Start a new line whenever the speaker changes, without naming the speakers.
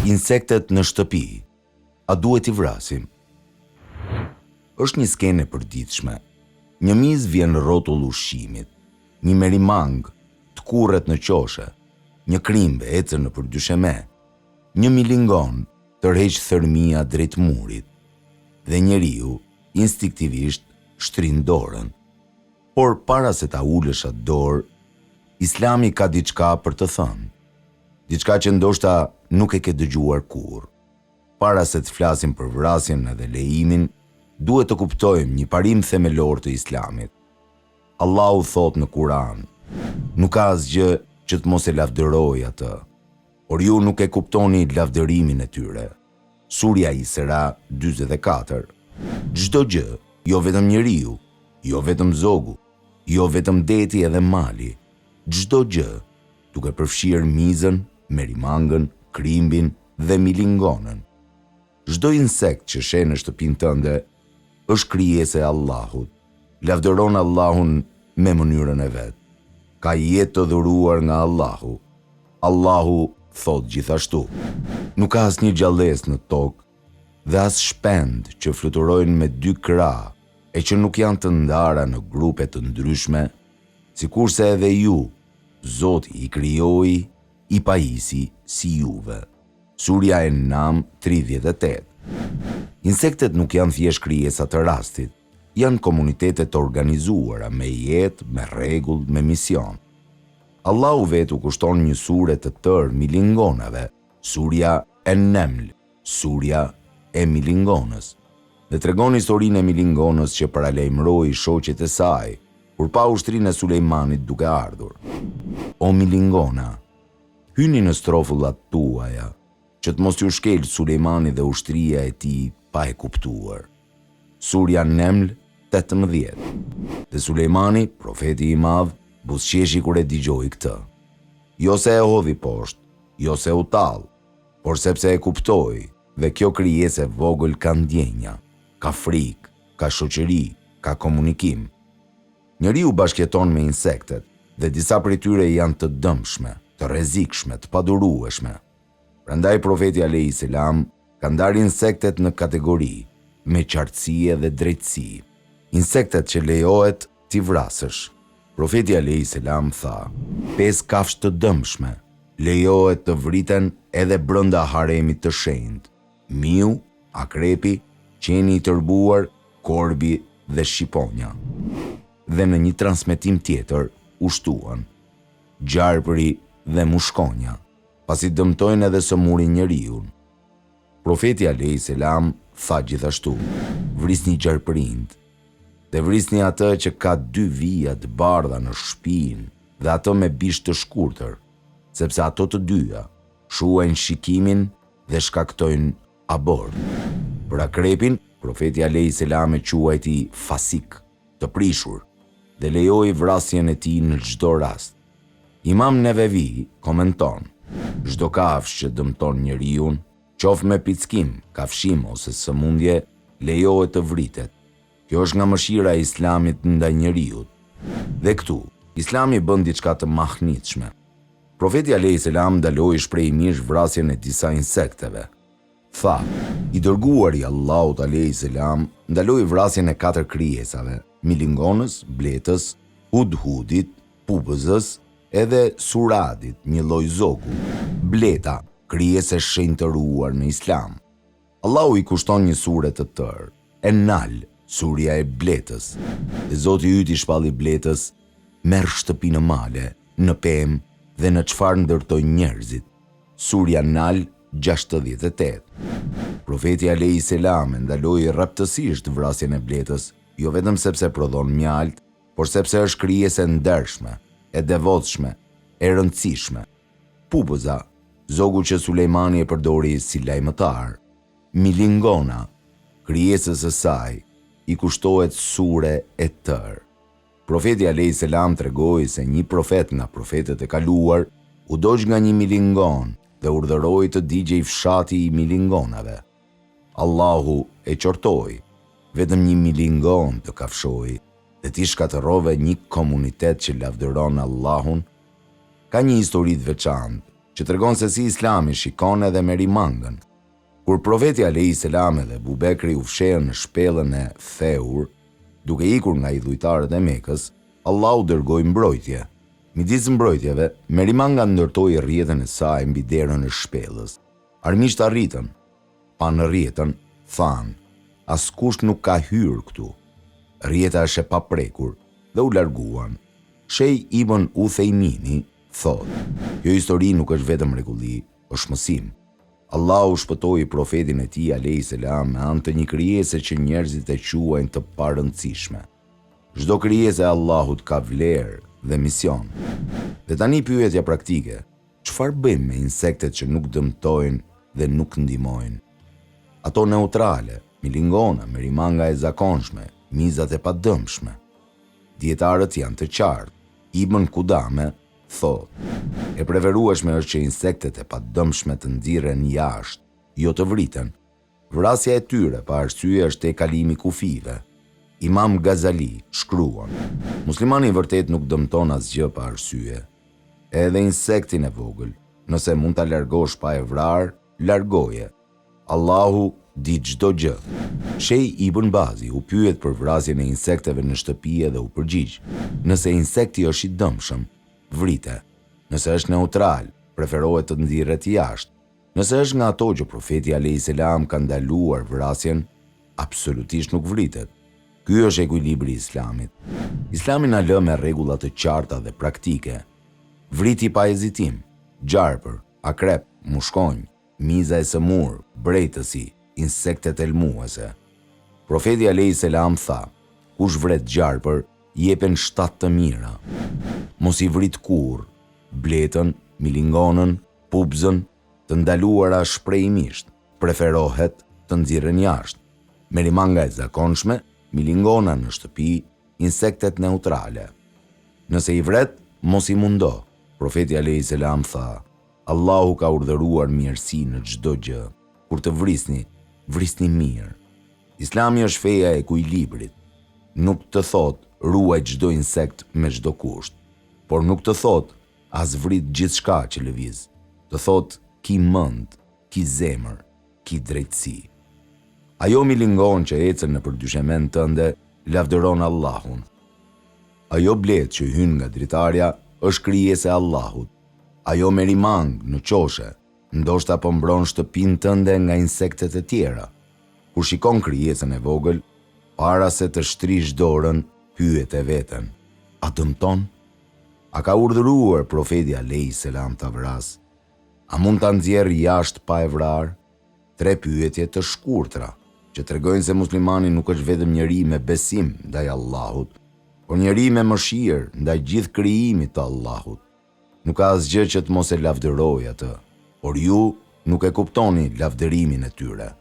Insektet në shtëpi. A duhet i vrasim? Është një skene e përditshme. Një miz vjen rrotull ushqimit. Një merimang të kurret në qoshe. Një krimbe ecën nëpër dysheme. Një milingon tërheq thërmia drejt murit. Dhe njeriu instinktivisht shtrin dorën. Por para se ta ulësh atë dorë, Islami ka diçka për të thënë. Diçka që ndoshta nuk e ke dëgjuar kurrë. Para se të flasim për vrasjen edhe lejimin, duhet të kuptojmë një parim themelor të Islamit. Allahu thot në Kur'an: "Nuk ka asgjë që të mos e lavdëroj atë, por ju nuk e kuptoni lavdërimin e tyre." Surja Isra 44. Çdo gjë, jo vetëm njeriu, jo vetëm zogu, jo vetëm deti edhe mali, çdo gjë, duke përfshirë mizën, merimangën, krimbin dhe milingonën. Çdo insekt që shen në shtëpinë tënde është krijesë e Allahut. Lavdëron Allahun me mënyrën e vet. Ka jetë të dhuruar nga Allahu. Allahu thot gjithashtu: "Nuk ka asnjë gjallësë në tokë dhe as shpend që fluturojnë me dy krah e që nuk janë të ndara në grupe të ndryshme, sikurse edhe ju, Zoti i krijoi, i pajisi si juve." Surja An-Nam 38. Insektet nuk janë thjesht krijesa të rastit, janë komunitete të organizuara me jetë, me rregull, me mision. Allahu vetë u kushton një sure të tërë milingonave, surja An-Naml, surja e milingonës. Dhe tregon historinë e milingonës që paralajmëroi shoqet e saj kur pa ushtrinë e Sulejmanit duke ardhur. O milingona, hyni në strofullat tuaja, që të mos ju shkel Sulejmani dhe ushtria e tij pa e kuptuar. Surja Naml 18. Dhe Sulejmani, profeti i madh, buzëqeshi kur e dëgjoi këtë. Jo se e hodhi poshtë, jo se u tall, por sepse e kuptoi, dhe kjo krijesë e vogël ka ndjenja, ka frikë, ka shoqëri, ka komunikim. Njeriu bashkëjeton me insektet dhe disa prej tyre janë të dëmshme, të rrezikshme, të padurueshme. Prandaj profeti alayhis salam ka ndarë insektet në kategori me qartësi dhe drejtësi. Insektet që lejohet t'i vrasësh. Profeti alayhis salam tha: 5 kafshë të dëmshme lejohet të vriten edhe brenda haremit të shenjtë: miu, akrepi, qeni i tërbuar, korbi dhe shqiponja. Dhe në një transmetim tjetër u shtuan gjarpëri dhe mushkonja, pasi dëmtojnë edhe sëmurin njeriun. Profeti alayhis salam tha gjithashtu: vrisni gjarpërind, dhe vrisni atë që ka 2 vija të bardha në shpinë dhe ato me bish të shkurtër, sepse ato të dyja shuajnë shikimin dhe shkaktojnë abort. Për akrepin, profeti alayhis salam e quajti fasik, të prishur, dhe lejoi vrasjen e tij në çdo rast. Imam Nevevi komenton: çdo kafshë që dëmton njeriu, qoftë me pickim, kafshim ose sëmundje, lejohet të vritet. Kjo është nga mëshira e Islamit ndaj njeriut. Dhe këtu, Islami bën diçka të mahnitshme. Profeti alayhis salam ndaloi shprehimisht vrasjen e disa insekteve. Tha: i dërguari Allahut alayhis salam ndaloi vrasjen e 4 krijesave: milingonës, bletës, hudhudit, pubëzës edhe suradit, një lloj zogu. Bleta, krijesë shenjtëruar në Islam. Allahu i kushton një sure të tërë, An-Nahl, surja e bletës. Dhe Zoti yt i shpalli bletës: merr shtëpi në male, në pemë dhe në çfarë ndërtojnë njerëzit. Surja Nahl 68. Profeti alayhis salam ndaloi rraptësisht vrasjen e bletës, jo vetëm sepse prodhon mjalt, por sepse është krijesë e ndershme, e devotshme, e rëndësishme. Pubëza, zogu që Sulejmani e përdori si lajmëtar. Milingona, krijesës së saj i kushtohet sure e tërë. Profeti alayhis salam tregoi se një profet nga profetët e kaluar u doq nga një milingon dhe urdhëroi të digjej fshati i milingonave. Allahu e qortoi, vetëm një milingon të kafshoi dhe t'i shkatërrove një komunitet që lavdëron Allahun. Ka një histori të veçantë që tregon se si Islami shikon edhe me rimangën. Kur profeti alayhis salam dhe Abu Bekri u fshehën në shpellën e Theur, duke ikur nga idhujtarët e Mekës, Allahu dërgoi mbrojtje. Midis mbrojtjeve, Merimanga ndërtoi rrjetën e saj mbi derën e shpellës. Armiqtë arritën, panë rrjetën, thanë: "Askush nuk ka hyrë këtu." Rrjeta është e paprekur dhe u larguan. Shej Ibn Uthejmini thotë: "Kjo histori nuk është vetëm mrekulli, është mësim. Allahu shpëtoi profetin e tij alayhis salam me anë të një krijese që njerëzit e quajnë të parëndësishme. Çdo krijesë e Allahut ka vlerë dhe mision." Dhe tani pyetja praktike: çfarë bëjmë me insektet që nuk dëmtojnë dhe nuk ndihmojnë? Ato neutrale, milingona, merimanga e zakonshme, mizat e padëmshme. Dietarët janë të qartë. Ibn Kudame thotë: "E preferueshme është që insektet e padëmshme të nxirren jashtë, jo të vriten. Vrasja e tyre pa arsye është e kalimi kufive." Imam Gazali shkruan: "Muslimani i vërtet nuk dëmton asgjë pa arsye. Edhe insektin e vogël, nëse mund ta largosh pa e vrarë, largoje. Allahu di çdo gjë." Shej Ibn Bazi u pyet për vrasjen e insekteve në shtëpi dhe u përgjigj: "Nëse insekti është i dëmshëm, vrite. Nëse është neutral, preferohet të nxirret jashtë. Nëse është nga ato që profeti alayhis salam ka ndaluar vrasjen, absolutisht nuk vritet." Ky është ekuilibri i Islamit. Islami na lë me rregulla të qarta dhe praktike. Vriti pa hezitim, gjarpër, akrep, mushkonj, miza e sëmur, brejtësi, insektet elmuese. Profeti alayhis salam tha: "Kush vret gjarpër, jepen 7 të mira. Mos i vrit kurrë, bletën, milingonën, pubzën, të ndaluara shprehimisht, preferohet të nxirren jashtë. Merimanga e zakonshme, milingona në shtëpi, insektet neutrale. Nëse i vret, mos i mundo." Profeti alayhis salam tha: "Allahu ka urdhëruar mirësi në çdo gjë. Kur të vrisni, vrisni mirë." Islami është feja e ekuilibrit. Nuk të thot ruaj çdo insekt me çdo kusht, por nuk të thot as vrit gjithçka që lëviz. Të thot ki mend, ki zemër, ki drejtësi. Ajo milingon që ecën në përdyshemen tënde, lavdëron Allahun. Ajo blet që hyn nga dritarja, është krijese e Allahut. Ajo merimang në qoshe, ndoshta po mbron shtëpinë tënde nga insektet e tjera. Kur shikon krijesën e vogël, para se të shtrish dorën, pyet e veten: a dëmton? A ka urdhëruar profeti alayhis salam ta vras? A mund ta nxjerrë jashtë pa e vrarë? 3 pyetje të shkurtra, që tregojnë se muslimani nuk është vetëm njeri me besim ndaj Allahut, por njeri me mëshirë ndaj gjithë krijimit të Allahut. Nuk ka asgjë që të mos e lavdërojë atë, por ju nuk e kuptoni lavdërimin e tyre.